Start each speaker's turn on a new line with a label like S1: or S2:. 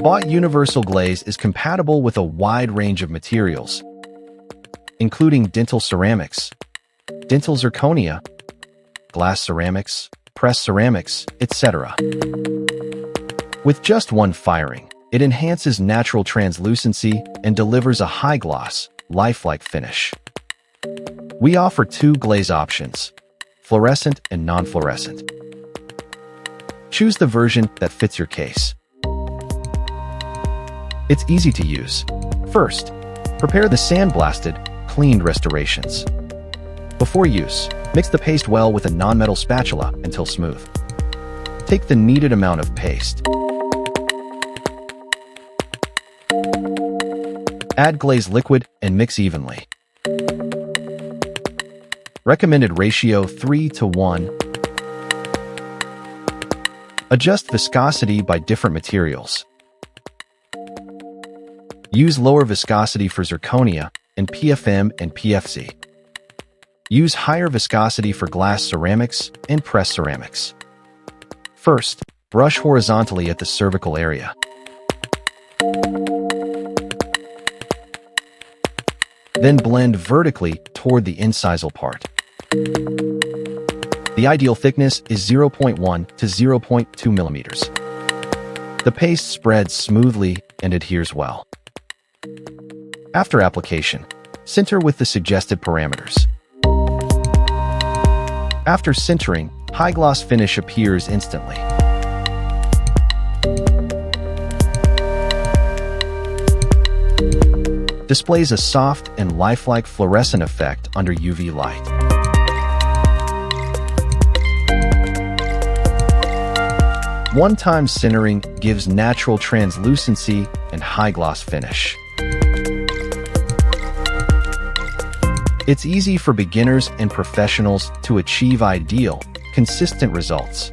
S1: BAOT Universal Glaze is compatible with a wide range of materials, including dental ceramics, dental zirconia, glass ceramics, pressed ceramics, etc. With just one firing, it enhances natural translucency and delivers a high-gloss, lifelike finish. We offer two glaze options, fluorescent and non-fluorescent. Choose the version that fits your case. It's easy to use. First, prepare the sandblasted, cleaned restorations. Before use, mix the paste well with a non-metal spatula until smooth. Take the needed amount of paste. Add glaze liquid and mix evenly. Recommended ratio 3:1. Adjust viscosity by different materials. Use lower viscosity for zirconia and PFM and PFC. Use higher viscosity for glass ceramics and pressed ceramics. First, brush horizontally at the cervical area. Then blend vertically toward the incisal part. The ideal thickness is 0.1 to 0.2 millimeters. The paste spreads smoothly and adheres well. After application, sinter with the suggested parameters. After sintering, high-gloss finish appears instantly. Displays a soft and lifelike fluorescent effect under UV light. One-time sintering gives natural translucency and high-gloss finish. It's easy for beginners and professionals to achieve ideal, consistent results.